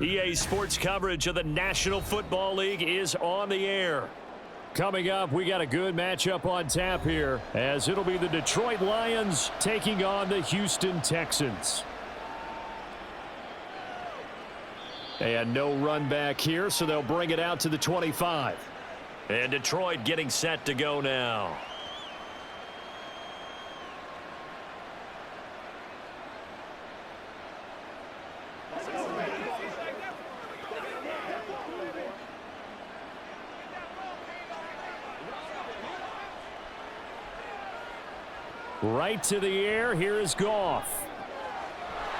EA Sports coverage of the National Football League is on the air. Coming up, we got a good matchup on tap here, as it'll be the Detroit Lions taking on the Houston Texans. And no run back here, so they'll bring it out to the 25. And Detroit getting set to go now. Right to the air. Here is Goff.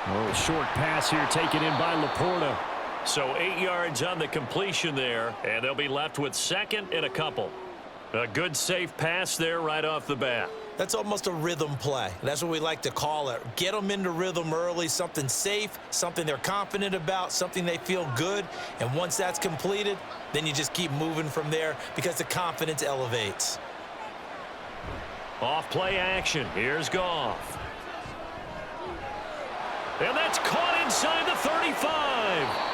Oh, short pass here taken in by Laporta. So 8 yards on the completion there, and they'll be left with second and a couple. A good, safe pass there right off the bat. That's almost a rhythm play. That's what we like to call it. Get them into rhythm early, something safe, something they're confident about, something they feel good. And once that's completed, then you just keep moving from there because the confidence elevates. Off play action. Here's Goff. And that's caught inside the 35.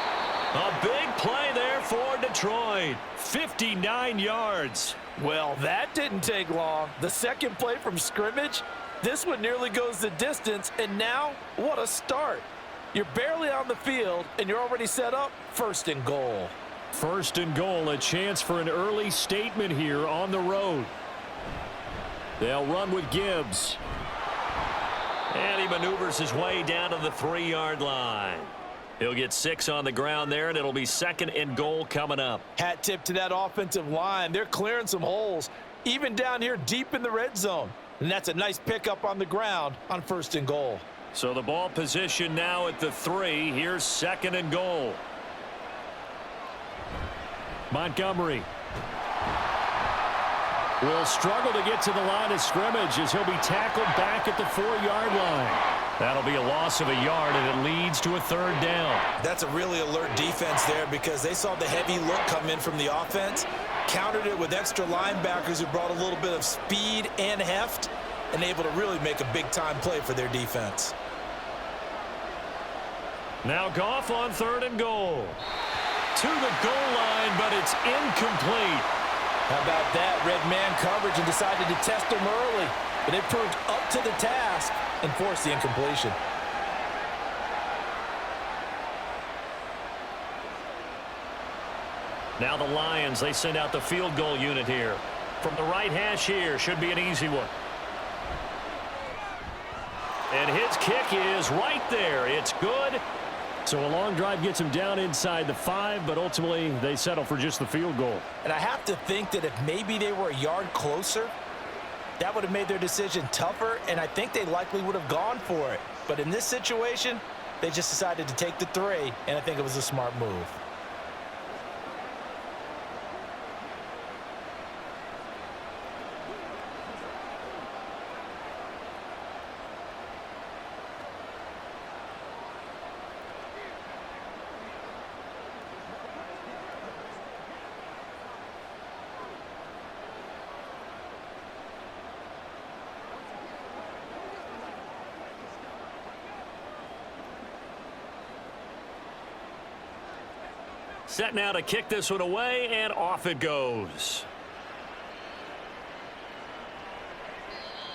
A big play there for Detroit. 59 yards. Well, that didn't take long. The second play from scrimmage, this one nearly goes the distance, and now, what a start. You're barely on the field, and you're already set up first and goal. First and goal, a chance for an early statement here on the road. They'll run with Gibbs. And he maneuvers his way down to the 3-yard line. He'll get 6 on the ground there, and it'll be second and goal coming up. Hat tip to that offensive line. They're clearing some holes, even down here deep in the red zone. And that's a nice pickup on the ground on first and goal. So the ball position now at the 3. Here's second and goal. Montgomery will struggle to get to the line of scrimmage as he'll be tackled back at the 4-yard line. That'll be a loss of a yard, and it leads to a third down. That's a really alert defense there because they saw the heavy look come in from the offense, countered it with extra linebackers who brought a little bit of speed and heft, and able to really make a big-time play for their defense. Now Goff on third and goal. To the goal line, but it's incomplete. How about that? Red man coverage and decided to test him early. But it proved up to the task and forced the incompletion. Now the Lions, they send out the field goal unit here. From the right hash here, should be an easy one. And his kick is right there. It's good. So a long drive gets him down inside the 5, but ultimately they settle for just the field goal. And I have to think that if maybe they were a yard closer, that would have made their decision tougher, and I think they likely would have gone for it. But in this situation, they just decided to take the 3, and I think it was a smart move. Set now to kick this one away, and off it goes.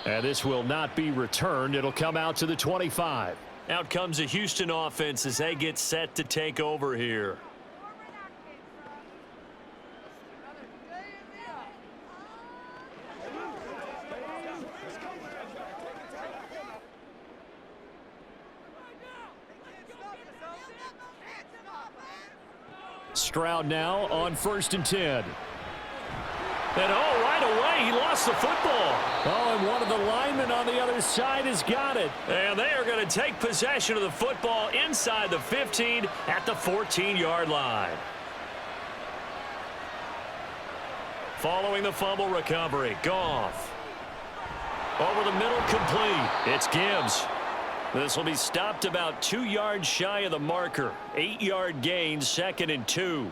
And this will not be returned. It'll come out to the 25. Out comes the Houston offense as they get set to take over here. Stroud now on 1st and 10. And oh, right away, he lost the football. Oh, and one of the linemen on the other side has got it. And they are going to take possession of the football inside the 15 at the 14-yard line. Following the fumble recovery, Goff. Over the middle, complete. It's Gibbs. This will be stopped about 2 yards shy of the marker. 8-yard gain, 2nd and 2.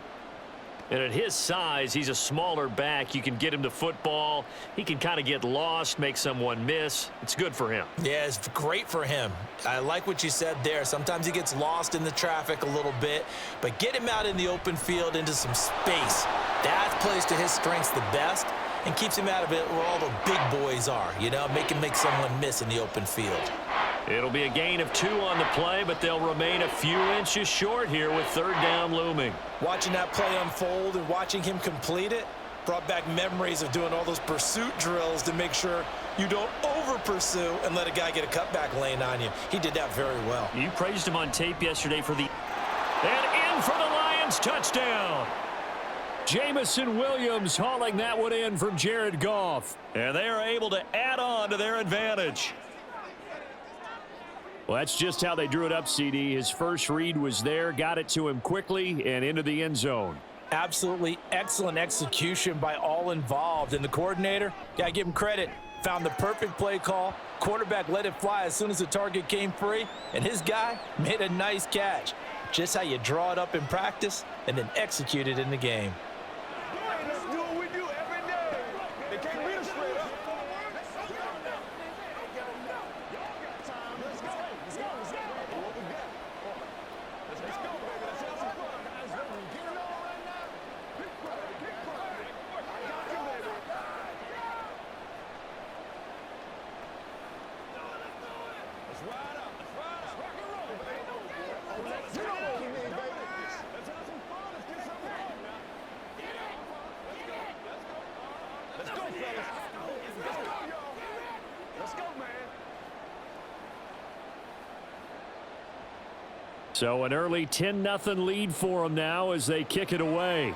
And at his size, he's a smaller back. You can get him to football. He can kind of get lost, make someone miss. It's good for him. Yeah, it's great for him. I like what you said there. Sometimes he gets lost in the traffic a little bit, but get him out in the open field into some space. That plays to his strengths the best and keeps him out of it where all the big boys are, you know, make someone miss in the open field. It'll be a gain of 2 on the play, but they'll remain a few inches short here with 3rd down looming. Watching that play unfold and watching him complete it brought back memories of doing all those pursuit drills to make sure you don't over-pursue and let a guy get a cutback lane on you. He did that very well. You praised him on tape yesterday for the... And in for the Lions, touchdown! Jamison Williams hauling that one in from Jared Goff. And they are able to add on to their advantage. Well, that's just how they drew it up, CD. His first read was there, got it to him quickly, and into the end zone. Absolutely excellent execution by all involved. And the coordinator, got to give him credit, found the perfect play call. Quarterback let it fly as soon as the target came free, and his guy made a nice catch. Just how you draw it up in practice and then execute it in the game. Let's do what we do every day. They can't beat us straight up. So an early 10-0 lead for them now as they kick it away.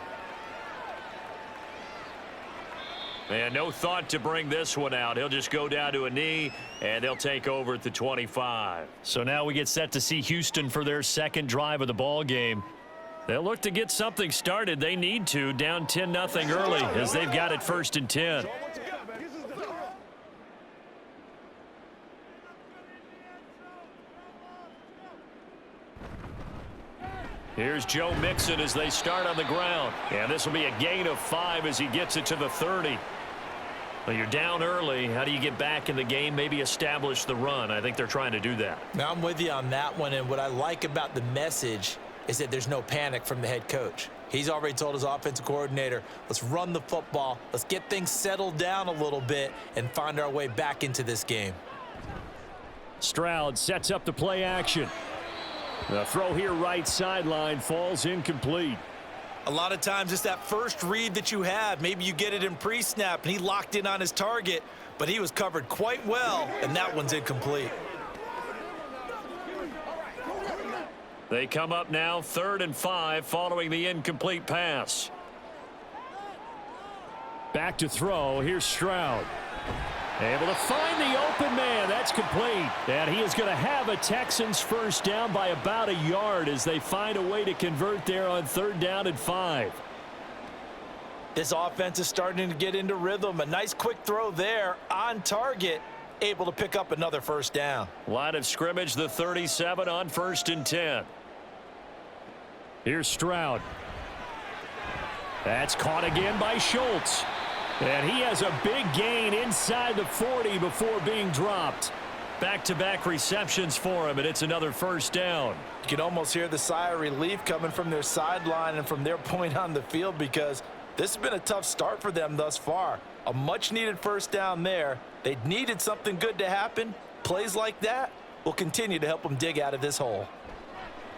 And no thought to bring this one out. He'll just go down to a knee, and they'll take over at the 25. So now we get set to see Houston for their second drive of the ball game. They'll look to get something started. They need to, down 10-0 early as they've got it 1st and 10. Here's Joe Mixon as they start on the ground. And this will be a gain of 5 as he gets it to the 30. Well, you're down early. How do you get back in the game, maybe establish the run? I think they're trying to do that. Now, I'm with you on that one, and what I like about the message is that there's no panic from the head coach. He's already told his offensive coordinator, let's run the football, let's get things settled down a little bit and find our way back into this game. Stroud sets up the play action. The throw here right sideline falls incomplete. A lot of times it's that first read that you have. Maybe you get it in pre-snap and he locked in on his target, but he was covered quite well, and that one's incomplete. They come up now 3rd and 5 following the incomplete pass. Back to throw. Here's Stroud. Able to find the open man. That's complete. And he is going to have a Texans first down by about a yard as they find a way to convert there on 3rd down and 5. This offense is starting to get into rhythm. A nice quick throw there on target. Able to pick up another first down. Line of scrimmage, the 37 on 1st and 10. Here's Stroud. That's caught again by Schultz. And he has a big gain inside the 40 before being dropped. Back-to-back receptions for him, and it's another first down. You can almost hear the sigh of relief coming from their sideline and from their point on the field because this has been a tough start for them thus far. A much-needed first down there. They needed something good to happen. Plays like that will continue to help them dig out of this hole.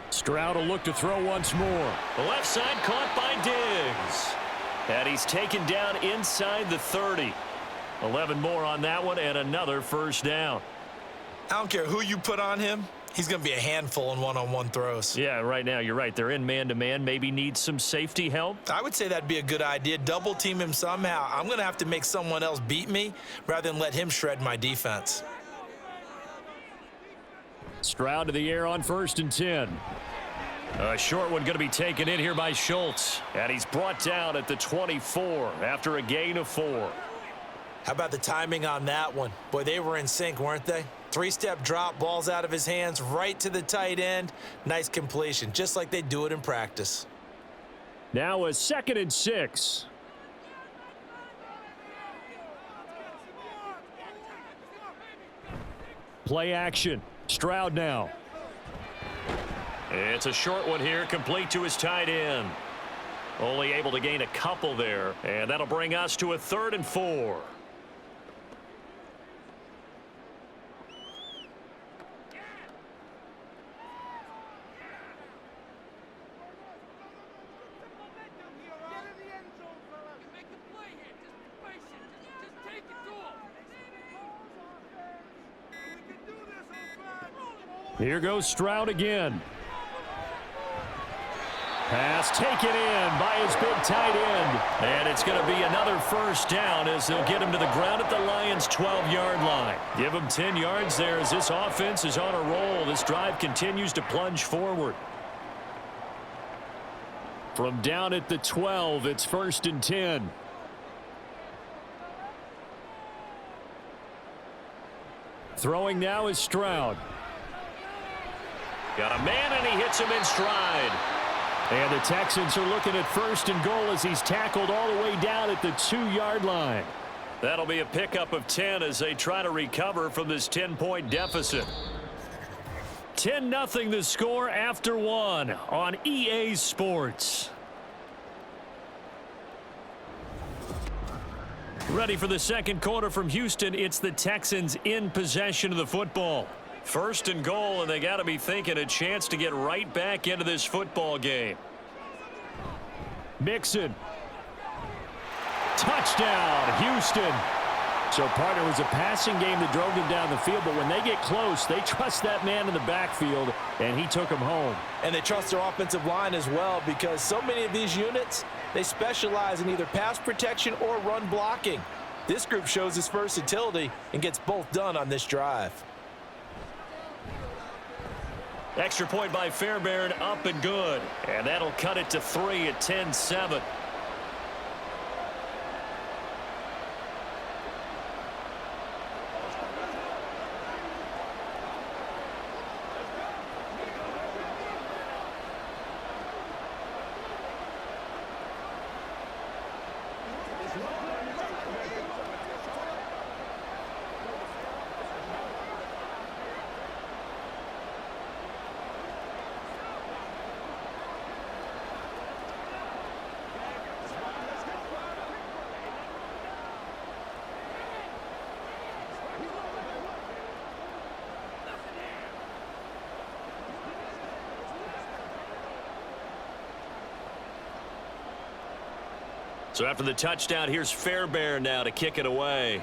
Stroud will look to throw once more. The left side caught by Diggs. And he's taken down inside the 30. 11 more on that one and another first down. I don't care who you put on him. He's going to be a handful in one-on-one throws. Yeah, right now you're right. They're in man-to-man. Maybe need some safety help. I would say that'd be a good idea. Double team him somehow. I'm going to have to make someone else beat me rather than let him shred my defense. Stroud to the air on 1st and 10. A short one going to be taken in here by Schultz. And he's brought down at the 24 after a gain of 4. How about the timing on that one? Boy, they were in sync, weren't they? 3-step drop, balls out of his hands, right to the tight end. Nice completion, just like they do it in practice. Now a 2nd and 6. Play action. Stroud now. It's a short one here, complete to his tight end. Only able to gain a couple there, and that'll bring us to a 3rd and 4. Here goes Stroud again. Pass taken in by his big tight end. And it's going to be another 1st down as they'll get him to the ground at the Lions' 12-yard line. Give him 10 yards there as this offense is on a roll. This drive continues to plunge forward. From down at the 12, it's 1st and 10. Throwing now is Stroud. Got a man, and he hits him in stride. And the Texans are looking at 1st and goal as he's tackled all the way down at the 2-yard line. That'll be a pickup of 10 as they try to recover from this 10-point deficit. 10-0 the score after 1 on EA Sports. Ready for the 2nd quarter from Houston. It's the Texans in possession of the football. 1st and goal, and they got to be thinking a chance to get right back into this football game. Mixon. Touchdown, Houston. So, partner, was a passing game that drove them down the field, but when they get close, they trust that man in the backfield, and he took him home. And they trust their offensive line as well, because so many of these units, they specialize in either pass protection or run blocking. This group shows its versatility and gets both done on this drive. Extra point by Fairbairn, up and good. And that'll cut it to 3 at 10-7. So after the touchdown, here's Fairbairn now to kick it away.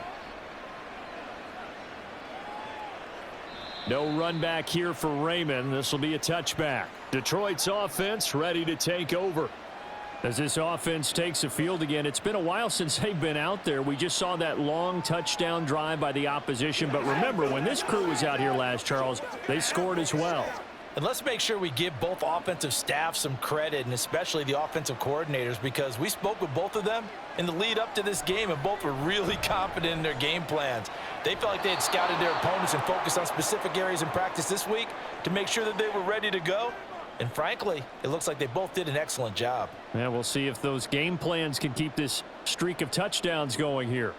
No run back here for Raymond. This will be a touchback. Detroit's offense ready to take over. As this offense takes the field again, it's been a while since they've been out there. We just saw that long touchdown drive by the opposition. But remember, when this crew was out here last, Charles, they scored as well. And let's make sure we give both offensive staff some credit, and especially the offensive coordinators, because we spoke with both of them in the lead up to this game, and both were really confident in their game plans. They felt like they had scouted their opponents and focused on specific areas in practice this week to make sure that they were ready to go. And frankly, it looks like they both did an excellent job. Yeah, we'll see if those game plans can keep this streak of touchdowns going here.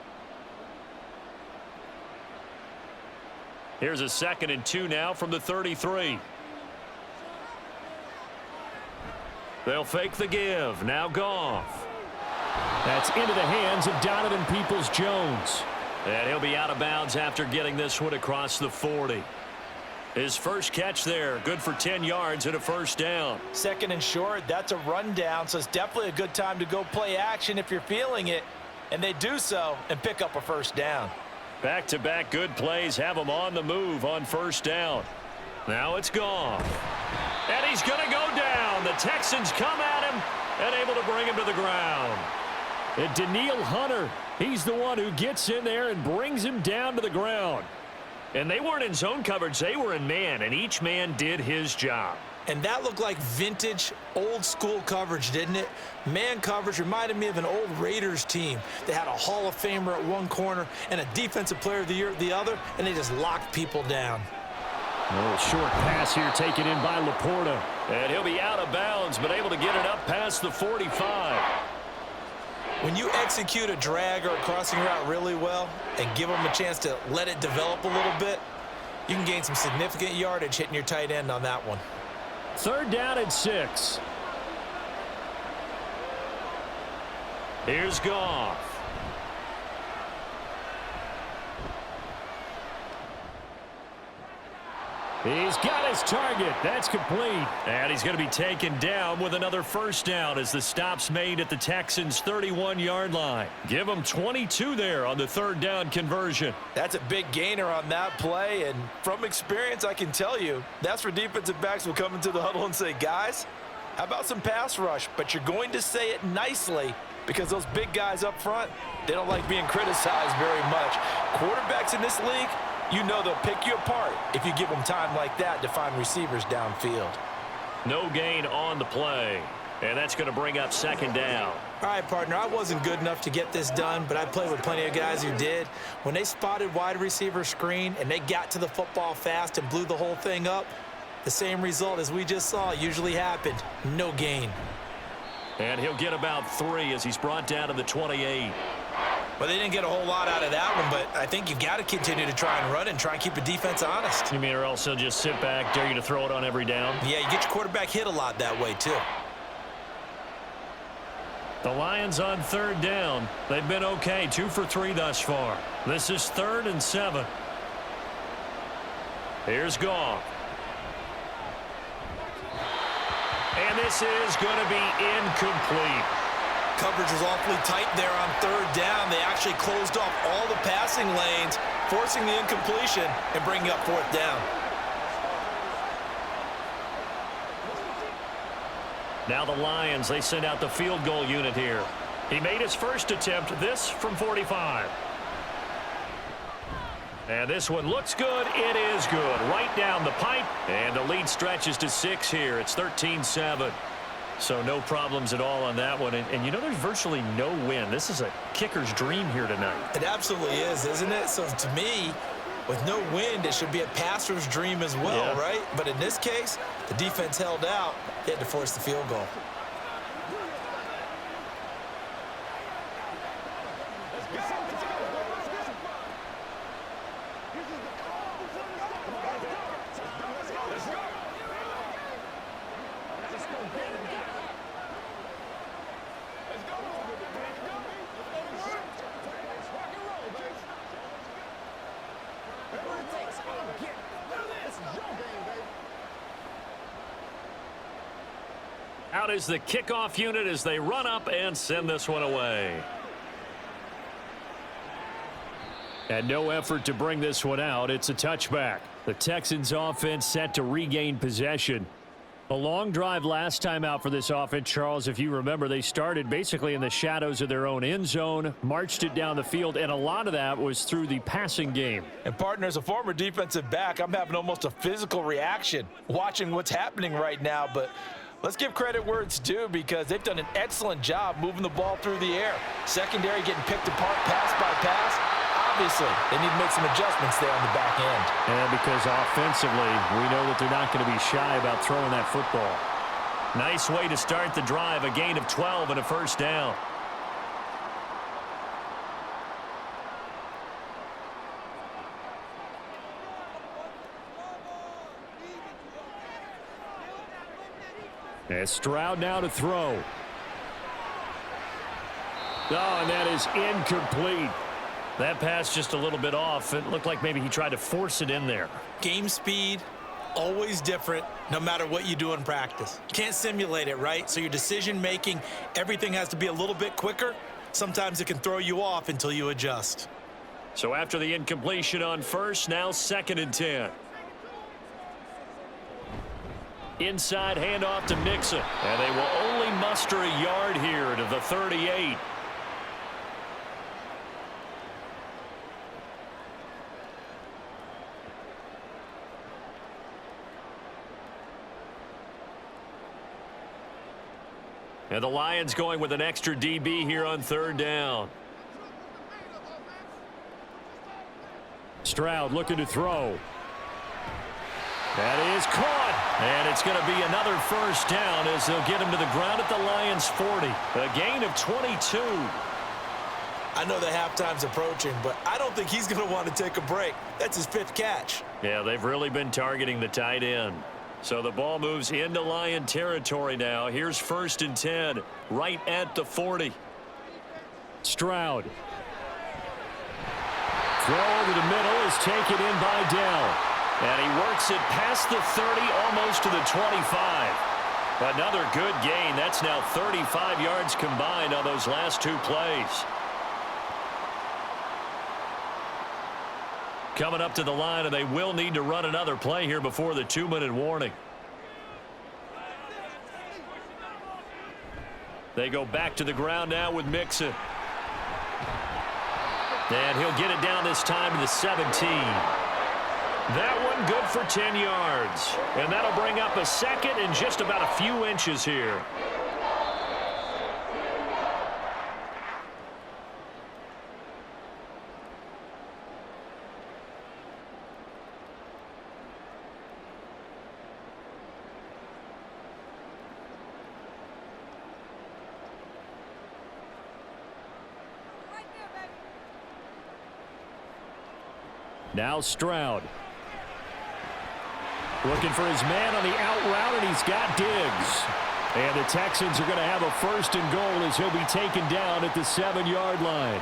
Here's a 2nd and 2 now from the 33. They'll fake the give. Now Goff. That's into the hands of Donovan Peoples-Jones. And he'll be out of bounds after getting this one across the 40. His first catch there, good for 10 yards and a 1st down. 2nd and short, that's a rundown, so it's definitely a good time to go play action if you're feeling it. And they do so and pick up a 1st down. Back-to-back good plays have him on the move on 1st down. Now it's Goff. And he's going to go down. The Texans come at him and able to bring him to the ground. And Daniil Hunter, he's the one who gets in there and brings him down to the ground. And they weren't in zone coverage. They were in man, and each man did his job. And that looked like vintage, old-school coverage, didn't it? Man coverage reminded me of an old Raiders team. They had a Hall of Famer at one corner and a Defensive Player of the Year at the other, and they just locked people down. A little short pass here taken in by Laporta. And he'll be out of bounds, but able to get it up past the 45. When you execute a drag or a crossing route really well and give them a chance to let it develop a little bit, you can gain some significant yardage hitting your tight end on that one. 3rd down and 6. Here's Goff. He's got his target. That's complete. And he's going to be taken down with another 1st down as the stop's made at the Texans' 31-yard line. Give them 22 there on the 3rd down conversion. That's a big gainer on that play, and from experience, I can tell you, that's where defensive backs will come into the huddle and say, guys, how about some pass rush? But you're going to say it nicely because those big guys up front, they don't like being criticized very much. Quarterbacks in this league, you know they'll pick you apart if you give them time like that to find receivers downfield. No gain on the play, and that's going to bring up 2nd down. All right, partner, I wasn't good enough to get this done, but I played with plenty of guys who did. When they spotted wide receiver screen and they got to the football fast and blew the whole thing up, the same result as we just saw usually happened. No gain. And he'll get about 3 as he's brought down to the 28. Well, they didn't get a whole lot out of that one, but I think you've got to continue to try and run and try and keep the defense honest. You mean or else he'll just sit back, dare you to throw it on every down? Yeah, you get your quarterback hit a lot that way, too. The Lions on 3rd down. They've been okay, 2 for 3 thus far. This is 3rd and 7. Here's Goff. And this is going to be incomplete. Coverage was awfully tight there on 3rd down. They actually closed off all the passing lanes, forcing the incompletion and bringing up 4th down. Now the Lions, they send out the field goal unit here. He made his first attempt, this from 45. And this one looks good. It is good. Right down the pipe. And the lead stretches to 6 here. It's 13-7. So no problems at all on that one. And you know, there's virtually no wind. This is a kicker's dream here tonight. It absolutely is, isn't it? So to me, with no wind, it should be a passer's dream as well, right? But in this case, the defense held out. They had to force the field goal. Out is the kickoff unit as they run up and send this one away. And no effort to bring this one out. It's a touchback. The Texans offense set to regain possession. A long drive last time out for this offense, Charles. If you remember, they started basically in the shadows of their own end zone, marched it down the field, and a lot of that was through the passing game. And partner, as a former defensive back, I'm having almost a physical reaction watching what's happening right now. But let's give credit where it's due because they've done an excellent job moving the ball through the air. Secondary getting picked apart pass by pass. Obviously, they need to make some adjustments there on the back end. And because offensively, we know that they're not going to be shy about throwing that football. Nice way to start the drive, a gain of 12 and a 1st down. And Stroud now to throw. Oh, and that is incomplete. That pass just a little bit off. It looked like maybe he tried to force it in there. Game speed, always different, no matter what you do in practice. You can't simulate it, right? So your decision-making, everything has to be a little bit quicker. Sometimes it can throw you off until you adjust. So after the incompletion on 1st, now 2nd and 10. Inside handoff to Mixon. And they will only muster a yard here to the 38. And the Lions going with an extra DB here on 3rd down. Stroud looking to throw. That is caught. And it's going to be another first down as they'll get him to the ground at the Lions' 40. A gain of 22. I know the halftime's approaching, but I don't think he's going to want to take a break. That's his 5th catch. Yeah, they've really been targeting the tight end. So the ball moves into Lion territory now. Here's 1st and 10, right at the 40. Stroud. Throw over the middle is taken in by Dell. And he works it past the 30, almost to the 25. Another good gain. That's now 35 yards combined on those last 2 plays. Coming up to the line, and they will need to run another play here before the 2-minute warning. They go back to the ground now with Mixon. And he'll get it down this time to the 17. That one good for 10 yards. And that'll bring up a 2nd and just about a few inches here. Now Stroud. Looking for his man on the out route, and he's got Diggs. And the Texans are going to have a 1st and goal as he'll be taken down at the 7-yard line.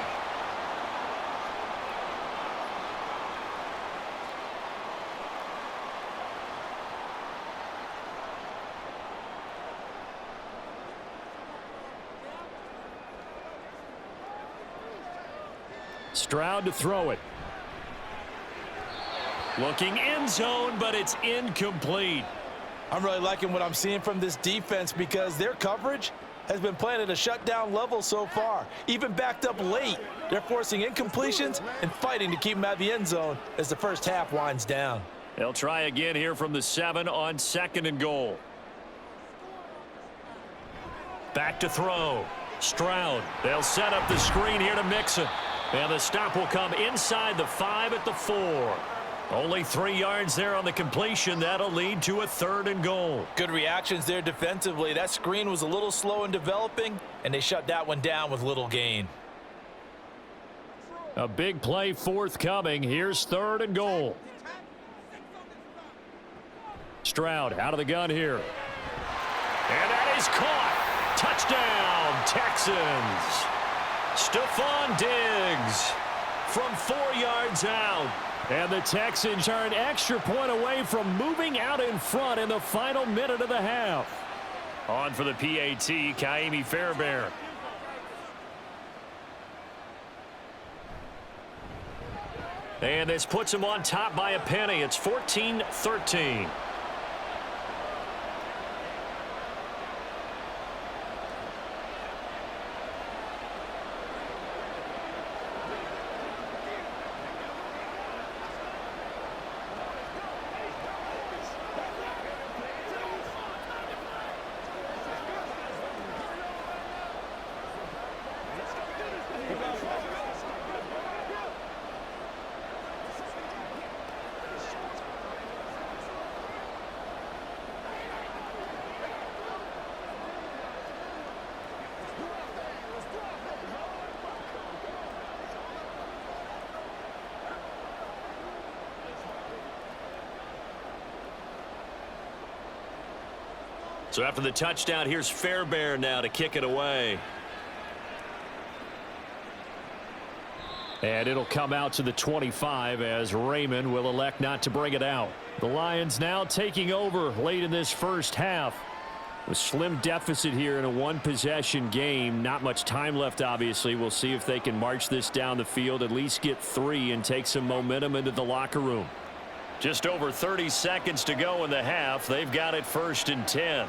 Stroud to throw it. Looking end zone, but it's incomplete. I'm really liking what I'm seeing from this defense because their coverage has been playing at a shutdown level so far. Even backed up late, they're forcing incompletions and fighting to keep them out of the end zone as the first half winds down. They'll try again here from the 7 on 2nd and goal. Back to throw. Stroud. They'll set up the screen here to Mixon. And the stop will come inside the 5 at the 4. Only 3 yards there on the completion. That'll lead to a 3rd and goal. Good reactions there defensively. That screen was a little slow in developing, and they shut that one down with little gain. A big play forthcoming. Here's 3rd and goal. Stroud out of the gun here. And that is caught. Touchdown, Texans. Stephon Diggs from 4 yards out. And the Texans are an extra point away from moving out in front in the final minute of the half. On for the PAT, Kaimi Fairbairn. And this puts him on top by a penny. It's 14-13. So after the touchdown, here's Fairbairn now to kick it away. And it'll come out to the 25 as Raymond will elect not to bring it out. The Lions now taking over late in this first half. A slim deficit here in a one-possession game. Not much time left, obviously. We'll see if they can march this down the field, at least get 3 and take some momentum into the locker room. Just over 30 seconds to go in the half. They've got it 1st and 10.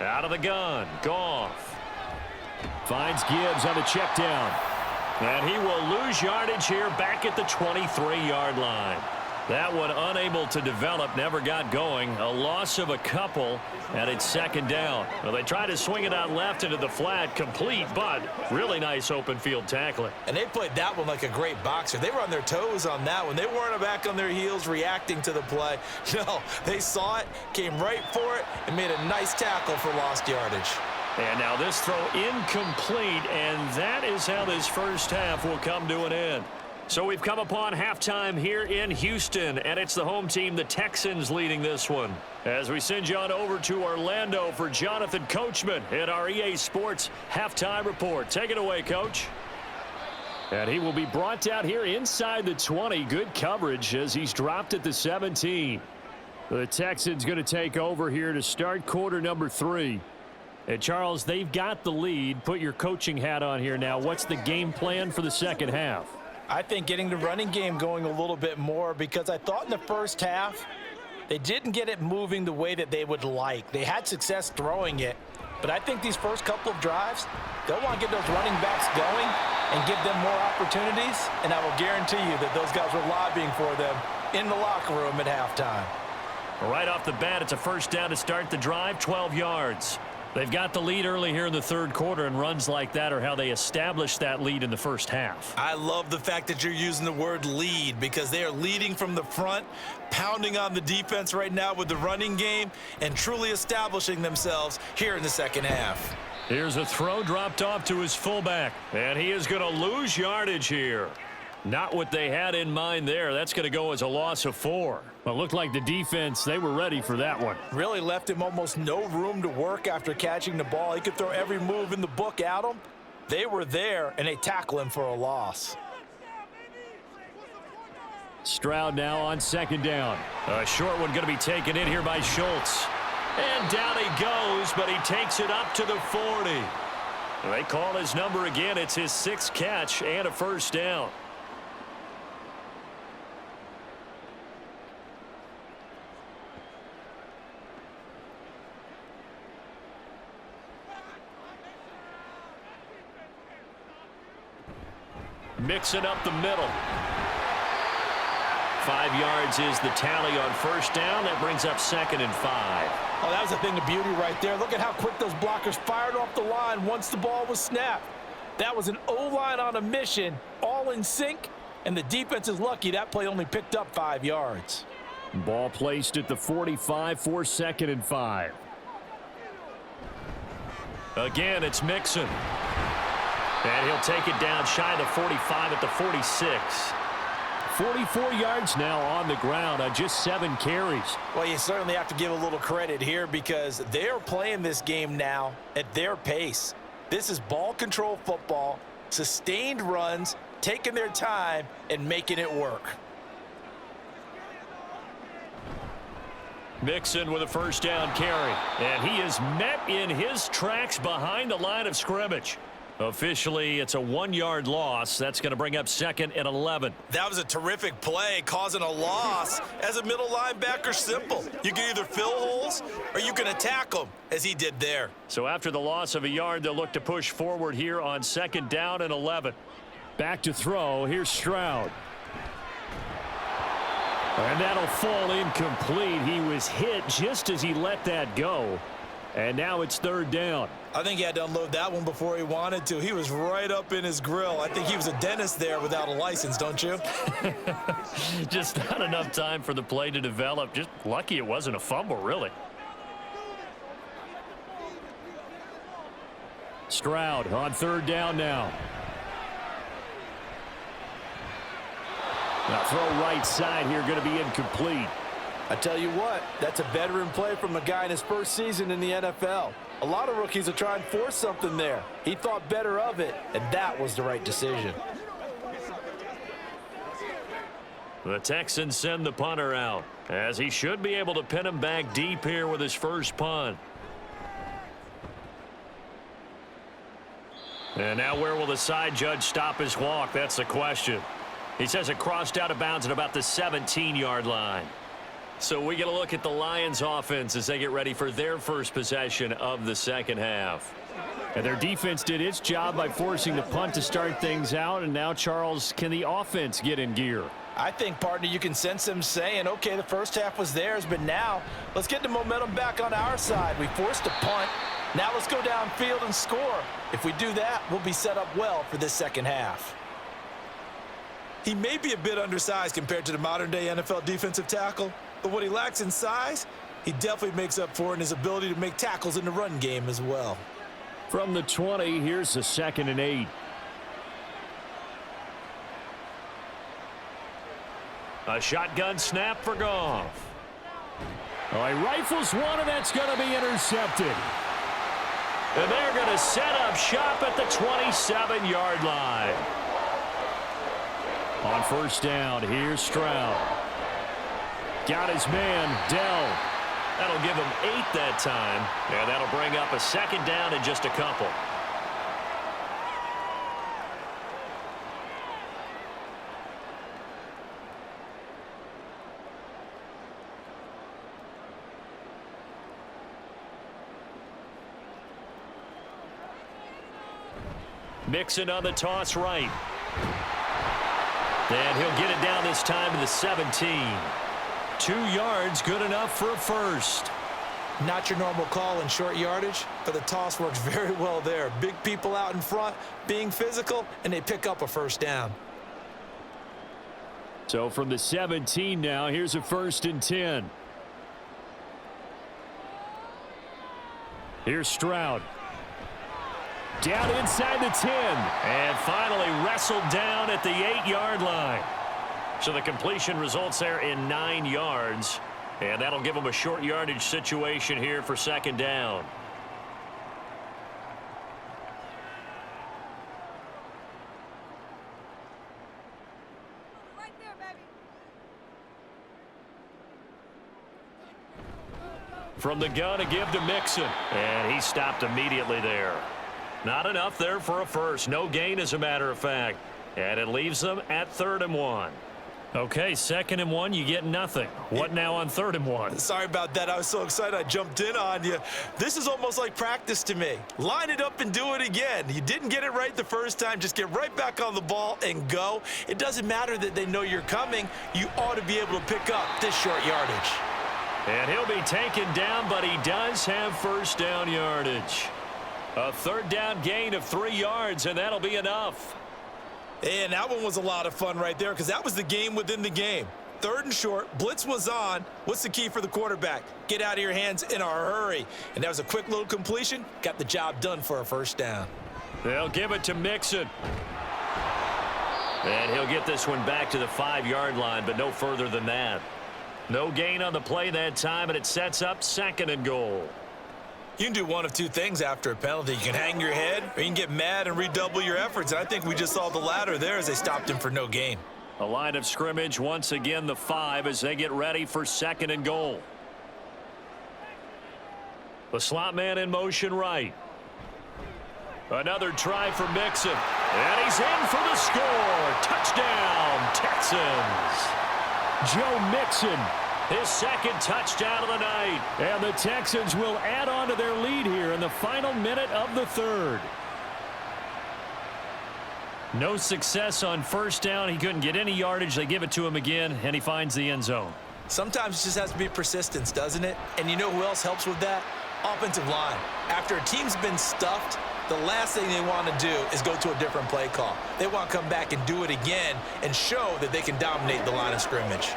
Out of the gun, Goff. Finds Gibbs on the check down. And he will lose yardage here back at the 23-yard line. That one unable to develop, never got going. A loss of a couple, and it's second down. Well, they try to swing it out left into the flat, complete, but really nice open field tackling. And they played that one like a great boxer. They were on their toes on that one. They weren't back on their heels reacting to the play. No, they saw it, came right for it, and made a nice tackle for lost yardage. And now this throw incomplete, and that is how this first half will come to an end. So we've come upon halftime here in Houston, and it's the home team, the Texans, leading this one. As we send you on over to Orlando for Jonathan Coachman in our EA Sports Halftime Report. Take it away, Coach. And he will be brought down here inside the 20. Good coverage as he's dropped at the 17. The Texans going to take over here to start quarter number 3. And Charles, they've got the lead. Put your coaching hat on here now. What's the game plan for the second half? I think getting the running game going a little bit more, because I thought in the first half they didn't get it moving the way that they would like. They had success throwing it, but I think these first couple of drives, they'll want to get those running backs going and give them more opportunities, and I will guarantee you that those guys were lobbying for them in the locker room at halftime. Right off the bat, it's a first down to start the drive, 12 yards. They've got the lead early here in the third quarter, and runs like that are how they established that lead in the first half. I love the fact that you're using the word lead, because they are leading from the front, pounding on the defense right now with the running game, and truly establishing themselves here in the second half. Here's a throw dropped off to his fullback, and he is going to lose yardage here. Not what they had in mind there. That's going to go as a loss of 4. Well, it looked like the defense, they were ready for that one. Really left him almost no room to work after catching the ball. He could throw every move in the book at him. They were there, and they tackle him for a loss. Stroud now on second down. A short one going to be taken in here by Schultz. And down he goes, but he takes it up to the 40. They call his number again. It's his 6th catch and a first down. Mixing up the middle. 5 yards is the tally on first down. That brings up 2nd and 5. Oh, that was a thing of beauty right there. Look at how quick those blockers fired off the line once the ball was snapped. That was an O-line on a mission, all in sync, and the defense is lucky that play only picked up 5 yards. Ball placed at the 45 for 2nd and 5. Again, it's Mixon. And he'll take it down shy of the 45 at the 46. 44 yards now on the ground on just 7 carries. Well, you certainly have to give a little credit here, because they're playing this game now at their pace. This is ball control football, sustained runs, taking their time and making it work. Mixon with a first down carry. And he is met in his tracks behind the line of scrimmage. Officially, it's a 1-yard loss. That's going to bring up 2nd and 11. That was a terrific play, causing a loss. As a middle linebacker, simple. You can either fill holes or you can attack them, as he did there. So after the loss of a yard, they'll look to push forward here on 2nd down and 11. Back to throw. Here's Stroud. And that'll fall incomplete. He was hit just as he let that go. And now it's 3rd down. I think he had to unload that one before he wanted to. He was right up in his grill. I think he was a dentist there without a license, don't you? Just not enough time for the play to develop. Just lucky it wasn't a fumble, really. Stroud on 3rd down now. Now throw right side here, going to be incomplete. I tell you what, that's a veteran play from a guy in his first season in the NFL. A lot of rookies are trying to force something there. He thought better of it, and that was the right decision. The Texans send the punter out, as he should be able to pin him back deep here with his first punt. And now where will the side judge stop his walk? That's the question. He says it crossed out of bounds at about the 17-yard line. So we get a look at the Lions offense as they get ready for their first possession of the second half. And their defense did its job by forcing the punt to start things out. And now, Charles, can the offense get in gear? I think, partner, you can sense them saying, okay, the first half was theirs, but now let's get the momentum back on our side. We forced a punt. Now let's go downfield and score. If we do that, we'll be set up well for this second half. He may be a bit undersized compared to the modern-day NFL defensive tackle, but what he lacks in size, he definitely makes up for in his ability to make tackles in the run game as well. From the 20, here's the 2nd and 8. A shotgun snap for Goff. Oh, he rifles one, and that's going to be intercepted. And they're going to set up shop at the 27-yard line. On first down, here's Stroud. Got his man, Dell. That'll give him 8 that time. And that'll bring up a 2nd down in just a couple. Mixon on the toss right. And he'll get it down this time to the 17. 2 yards, good enough for a first. Not your normal call in short yardage, but the toss works very well there. Big people out in front, being physical, and they pick up a first down. So from the 17 now, here's a 1st and 10. Here's Stroud. Down inside the 10. And finally wrestled down at the 8-yard line. So the completion results there in 9 yards. And that'll give them a short yardage situation here for 2nd down. Right there, baby. From the gun to give to Mixon. And he stopped immediately there. Not enough there for a first. No gain, as a matter of fact. And it leaves them at 3rd and 1. Okay, 2nd and 1, you get nothing. What now on 3rd and 1? Sorry about that. I was so excited I jumped in on you. This is almost like practice to me. Line it up and do it again. You didn't get it right the first time. Just get right back on the ball and go. It doesn't matter that they know you're coming. You ought to be able to pick up this short yardage. And he'll be taken down, but he does have first down yardage. A 3rd down gain of 3 yards, and that'll be enough. And that one was a lot of fun right there because that was the game within the game. 3rd and short, blitz was on. What's the key for the quarterback? Get out of your hands in a hurry. And that was a quick little completion. Got the job done for a first down. They'll give it to Mixon. And he'll get this one back to the 5-yard line, but no further than that. No gain on the play that time, and it sets up 2nd and goal. You can do one of two things after a penalty. You can hang your head, or you can get mad and redouble your efforts. And I think we just saw the latter there as they stopped him for no gain. A line of scrimmage, once again the 5 as they get ready for 2nd and goal. The slot man in motion right. Another try for Mixon. And he's in for the score. Touchdown, Texans. Joe Mixon, his 2nd touchdown of the night. And the Texans will add on to their lead here in the final minute of the 3rd. No success on first down. He couldn't get any yardage. They give it to him again, and he finds the end zone. Sometimes it just has to be persistence, doesn't it? And you know who else helps with that? Offensive line. After a team's been stuffed, the last thing they want to do is go to a different play call. They want to come back and do it again and show that they can dominate the line of scrimmage.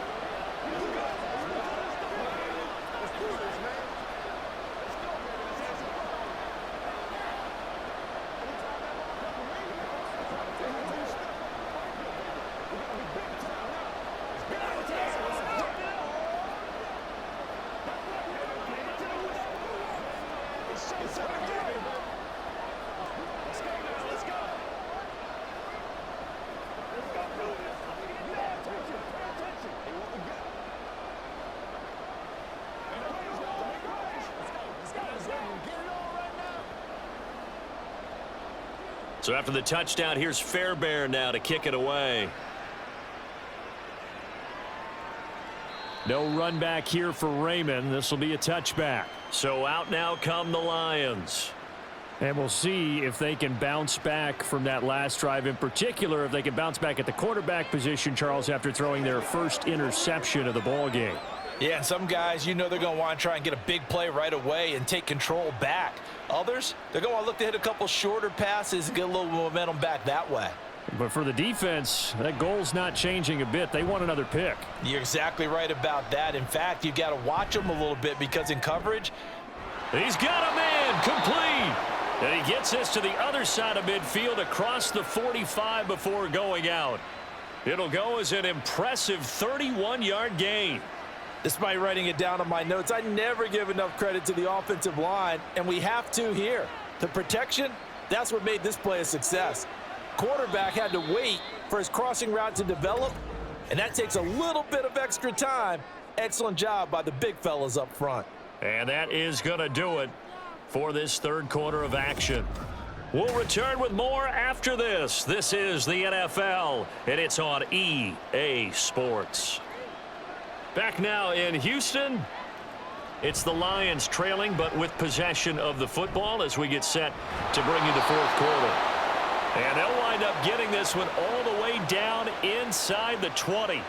So after the touchdown, here's Fairbairn now to kick it away. No run back here for Raymond. This will be a touchback. So out now come the Lions. And we'll see if they can bounce back from that last drive, in particular if they can bounce back at the quarterback position, Charles, after throwing their first interception of the ball game. Yeah, and some guys, you know they're going to want to try and get a big play right away and take control back. Others, they're going to want to look to hit a couple shorter passes and get a little momentum back that way. But for the defense, that goal's not changing a bit. They want another pick. You're exactly right about that. In fact, you've got to watch them a little bit because in coverage, he's got a man complete. And he gets this to the other side of midfield across the 45 before going out. It'll go as an impressive 31-yard gain. Despite writing it down on my notes, I never give enough credit to the offensive line, and we have to here. The protection, that's what made this play a success. Quarterback had to wait for his crossing route to develop, and that takes a little bit of extra time. Excellent job by the big fellas up front. And that is going to do it for this third quarter of action. We'll return with more after this. This is the NFL, and it's on EA Sports. Back now in Houston, it's the Lions trailing, but with possession of the football as we get set to bring you the fourth quarter. And they'll wind up getting this one all the way down inside the 20.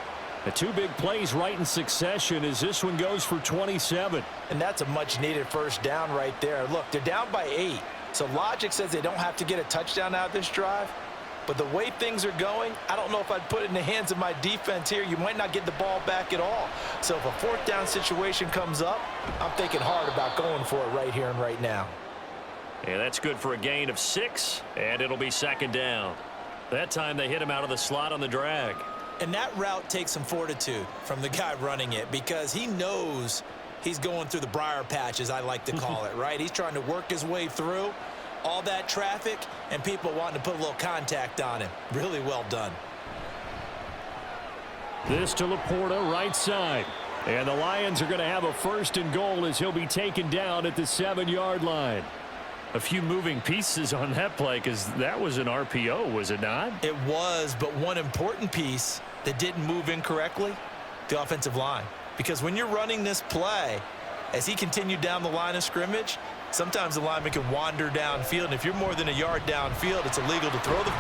The two big plays right in succession as this one goes for 27. and that's a much-needed first down right there. Look, they're down by 8, so logic says they don't have to get a touchdown out of this drive. But the way things are going, I don't know if I'd put it in the hands of my defense here. You might not get the ball back at all. So if a fourth down situation comes up, I'm thinking hard about going for it right here and right now. And that's good for a gain of 6, and it'll be second down. That time they hit him out of the slot on the drag. And that route takes some fortitude from the guy running it because he knows he's going through the briar patch, as I like to call it, right? He's trying to work his way through all that traffic and people wanting to put a little contact on him. Really well done. This to Laporta, right side. And the Lions are going to have a first and goal as he'll be taken down at the 7-yard line. A few moving pieces on that play because that was an RPO, was it not? It was, but one important piece that didn't move incorrectly, the offensive line. Because when you're running this play, as he continued down the line of scrimmage, sometimes the lineman can wander downfield, and if you're more than a yard downfield, it's illegal to throw the...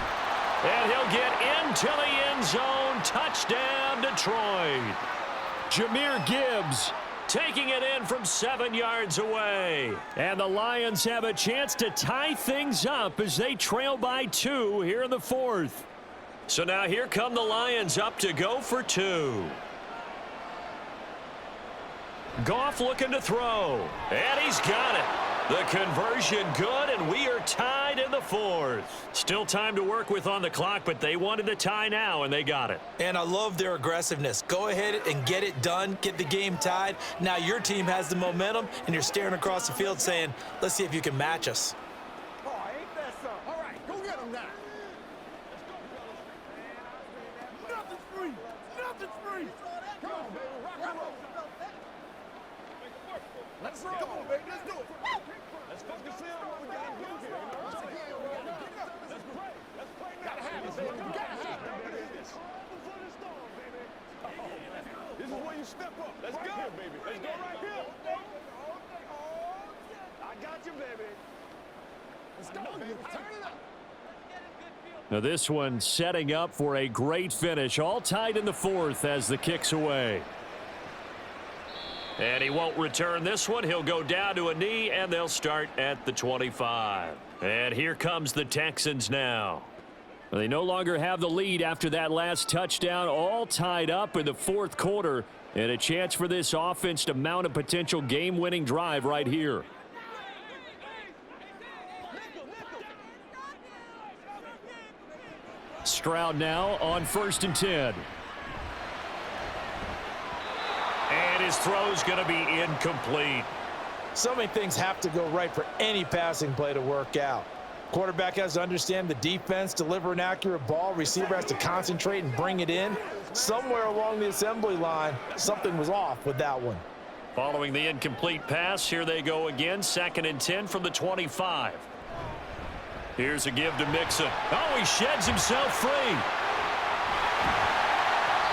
And he'll get into the end zone. Touchdown, Detroit. Jahmyr Gibbs taking it in from 7 yards away. And the Lions have a chance to tie things up as they trail by 2 here in the fourth. So now here come the Lions up to go for 2. Goff looking to throw. And he's got it. The conversion good, and we are tied in the fourth. Still time to work with on the clock, but they wanted the tie now, and they got it. And I love their aggressiveness. Go ahead and get it done. Get the game tied. Now your team has the momentum, and you're staring across the field saying, let's see if you can match us. Oh, ain't that something? All right, go get him now. Nothing's free. Nothing's free. Come on, baby. Rock and roll. Let's roll. Come on, baby. Let's do it. Let's focus in on what we got to do here. Let's pray. Let's pray now. Gotta have it, baby. Gotta have it. This is where you step up. Let's go, baby. Let's go right here. I got you, baby. Let's go, baby. Turn it up. Now this one setting up for a great finish. All tied in the fourth as the kick's away. And he won't return this one. He'll go down to a knee, and they'll start at the 25. And here comes the Texans now. They no longer have the lead after that last touchdown. All tied up in the fourth quarter. And a chance for this offense to mount a potential game-winning drive right here. Stroud now on 1st and 10. And his throw's going to be incomplete. So many things have to go right for any passing play to work out. Quarterback has to understand the defense, deliver an accurate ball. Receiver has to concentrate and bring it in. Somewhere along the assembly line, something was off with that one. Following the incomplete pass, here they go again. 2nd and 10 from the 25. Here's a give to Mixon. Oh, he sheds himself free.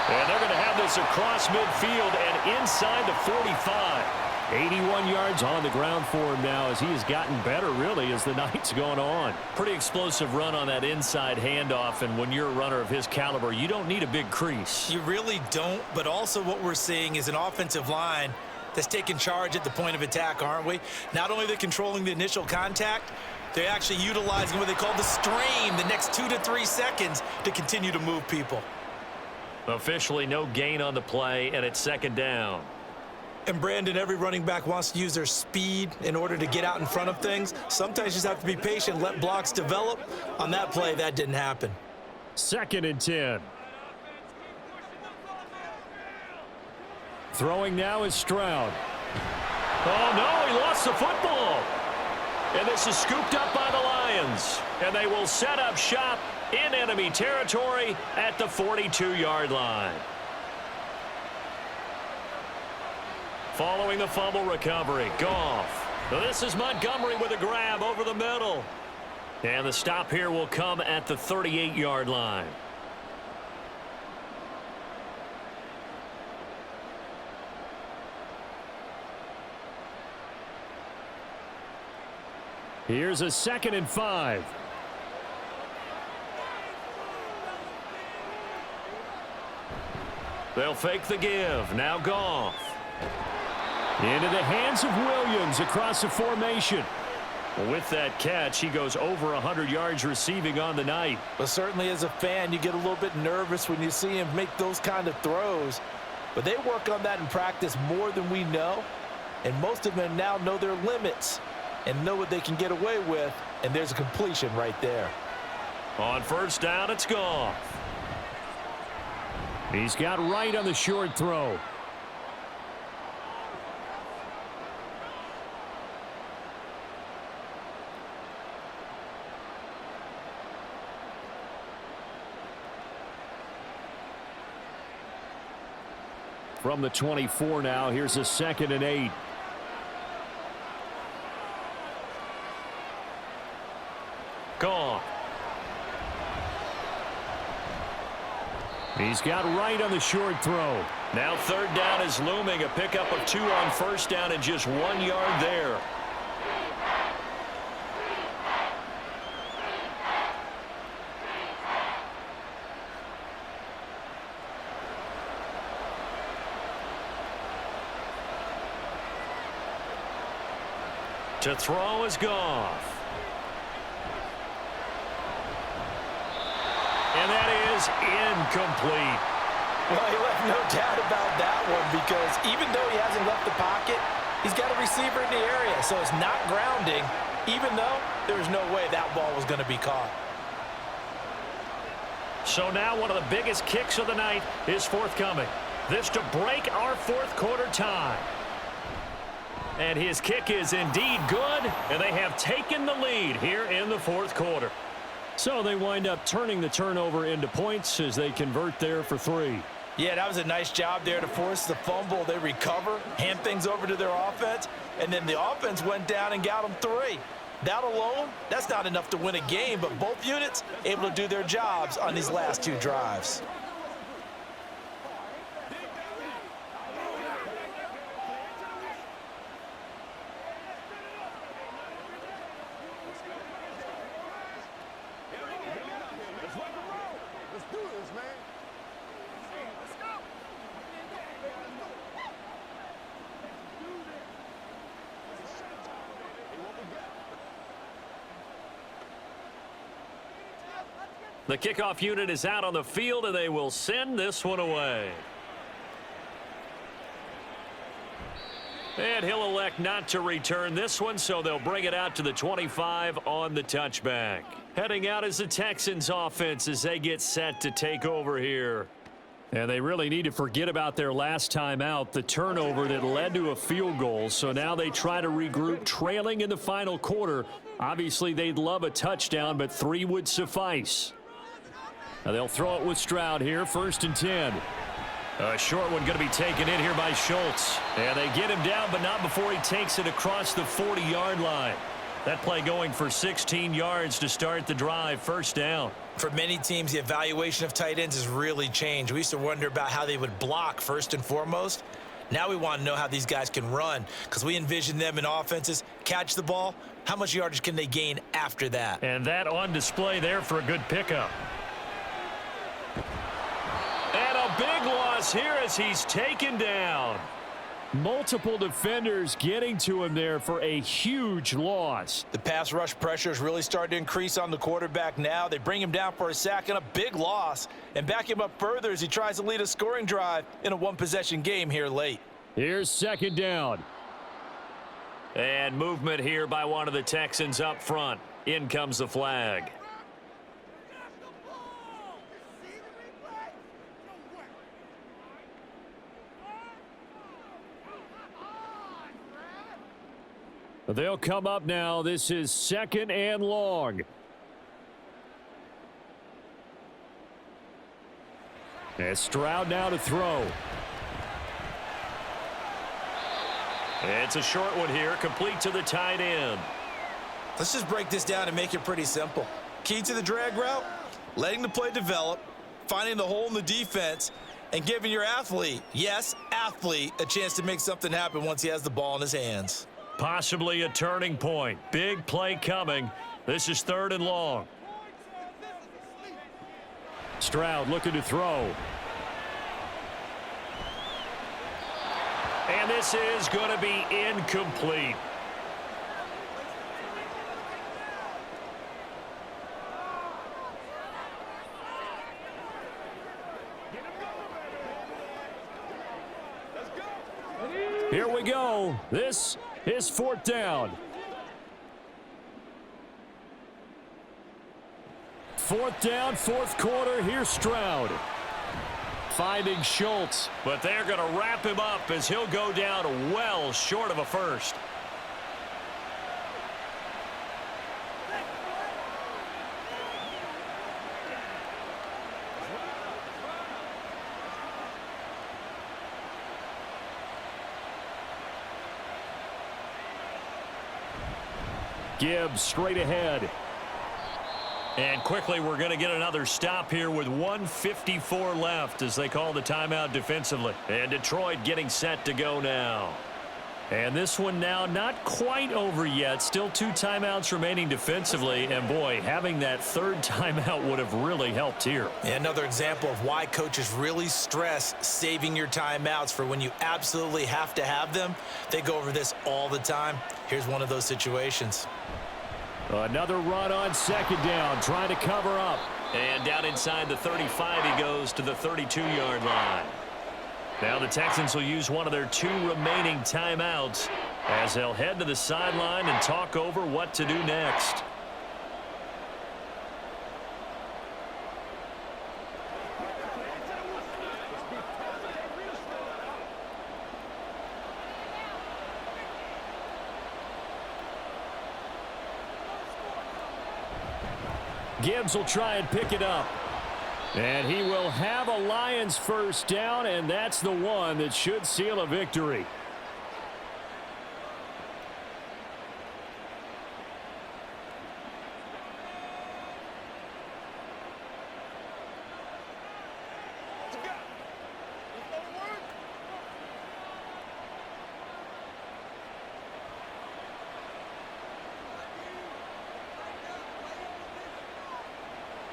And they're going to have this across midfield and inside the 45. 81 yards on the ground for him now as he has gotten better, really, as the night's gone on. Pretty explosive run on that inside handoff, and when you're a runner of his caliber, you don't need a big crease. You really don't, but also what we're seeing is an offensive line that's taking charge at the point of attack, aren't we? Not only are they controlling the initial contact, they're actually utilizing what they call the strain, the next 2 to 3 seconds, to continue to move people. Officially no gain on the play, and it's second down. And Brandon, every running back wants to use their speed in order to get out in front of things. Sometimes you just have to be patient, let blocks develop. On that play, that didn't happen. 2nd and 10. Throwing now is Stroud. Oh, no, he lost the football. And this is scooped up by the Lions. And they will set up shop in enemy territory at the 42-yard line. Following the fumble recovery, Goff. This is Montgomery with a grab over the middle. And the stop here will come at the 38-yard line. Here's a 2nd and 5. They'll fake the give. Now Goff. Into the hands of Williams across the formation. With that catch, he goes over 100 yards receiving on the night. But certainly as a fan, you get a little bit nervous when you see him make those kind of throws. But they work on that in practice more than we know. And most of them now know their limits and know what they can get away with. And there's a completion right there. On first down, it's Goff. He's got right on the short throw. From the 24 now, here's a 2nd and 8. Goff. He's got right on the short throw. Now 3rd down is looming. A pickup of 2 on first down and just 1 yard there. To throw is Goff. And that is incomplete. Well, he left no doubt about that one because even though he hasn't left the pocket, he's got a receiver in the area, so it's not grounding, even though there was no way that ball was going to be caught. So now one of the biggest kicks of the night is forthcoming. This to break our 4th quarter tie. And his kick is indeed good, and they have taken the lead here in the 4th quarter. So they wind up turning the turnover into points as they convert there for 3. Yeah, that was a nice job there to force the fumble. They recover, hand things over to their offense, and then the offense went down and got them 3. That alone, that's not enough to win a game, but both units able to do their jobs on these last 2 drives. The kickoff unit is out on the field, and they will send this one away. And he'll elect not to return this one, so they'll bring it out to the 25 on the touchback. Heading out is the Texans offense as they get set to take over here. And they really need to forget about their last time out, the turnover that led to a field goal. So now they try to regroup, trailing in the final quarter. Obviously, they'd love a touchdown, but 3 would suffice. Now they'll throw it with Stroud here, 1st and 10. A short one going to be taken in here by Schultz. And they get him down, but not before he takes it across the 40-yard line. That play going for 16 yards to start the drive, 1st down. For many teams, the evaluation of tight ends has really changed. We used to wonder about how they would block first and foremost. Now we want to know how these guys can run, because we envision them in offenses catch the ball. How much yardage can they gain after that? And that on display there for a good pickup. And a big loss here as he's taken down. Multiple defenders getting to him there for a huge loss. The pass rush pressure is really starting to increase on the quarterback now. They bring him down for a sack and a big loss, and back him up further as he tries to lead a scoring drive in a one-possession game here late. Here's second down. And movement here by one of the Texans up front. In comes the flag. They'll come up now. This is second and long. And Stroud now to throw. It's a short one here, complete to the tight end. Let's just break this down and make it pretty simple. Key to the drag route, letting the play develop, finding the hole in the defense, and giving your athlete, yes, athlete, a chance to make something happen once he has the ball in his hands. Possibly a turning point. Big play coming. This is third and long. Stroud looking to throw. And this is going to be incomplete. Here we go. This is fourth down. Fourth down, fourth quarter. Here's Stroud. Finding Schultz, but they're going to wrap him up as he'll go down well short of a first. Gibbs straight ahead. And quickly, we're going to get another stop here with 1:54 left as they call the timeout defensively. And Detroit getting set to go now. And this one now not quite over yet. Still 2 timeouts remaining defensively. And, boy, having that third timeout would have really helped here. And another example of why coaches really stress saving your timeouts for when you absolutely have to have them. They go over this all the time. Here's one of those situations. Another run on second down, trying to cover up. And down inside the 35, he goes to the 32-yard line. Now the Texans will use one of their 2 remaining timeouts as they'll head to the sideline and talk over what to do next. Gibbs will try and pick it up. And he will have a Lions first down, and that's the one that should seal a victory.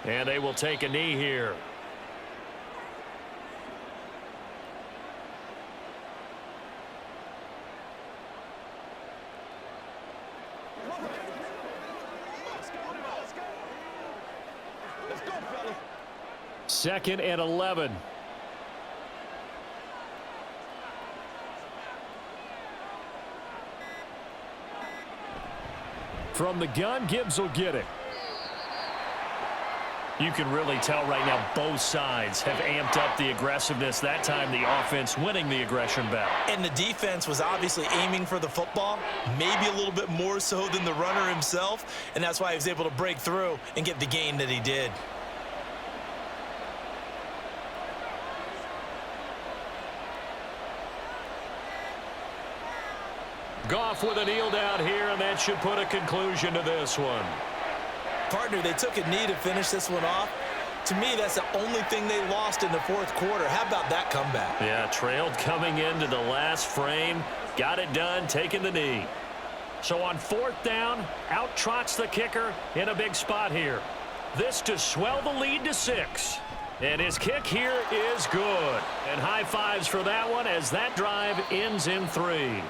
And they will take a knee here. Let's go, fellas. Second and 11. From the gun, Gibbs will get it. You can really tell right now both sides have amped up the aggressiveness. That time the offense winning the aggression battle. And the defense was obviously aiming for the football, maybe a little bit more so than the runner himself, and that's why he was able to break through and get the gain that he did. Goff with a kneel down here, and that should put a conclusion to this one. Partner, they took a knee to finish this one off. To me, that's the only thing they lost in the fourth quarter. How about that comeback? Yeah, trailed coming into the last frame. Got it done, taking the knee. So on fourth down, out trots the kicker in a big spot here. This to swell the lead to 6. And his kick here is good. And high fives for that one as that drive ends in 3.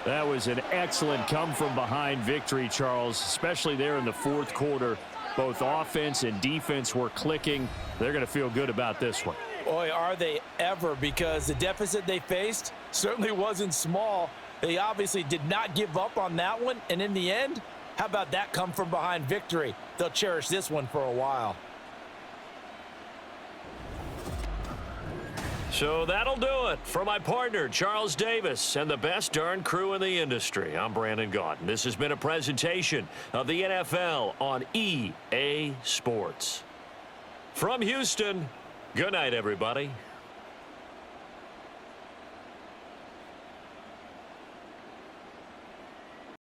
That was an excellent come-from-behind victory, Charles, especially there in the fourth quarter. Both offense and defense were clicking. They're going to feel good about this one. Boy, are they ever, because the deficit they faced certainly wasn't small. They obviously did not give up on that one, and in the end, how about that come-from-behind victory? They'll cherish this one for a while. So that'll do it for my partner, Charles Davis, and the best darn crew in the industry. I'm Brandon Gaudin. This has been a presentation of the NFL on EA Sports. From Houston, good night, everybody.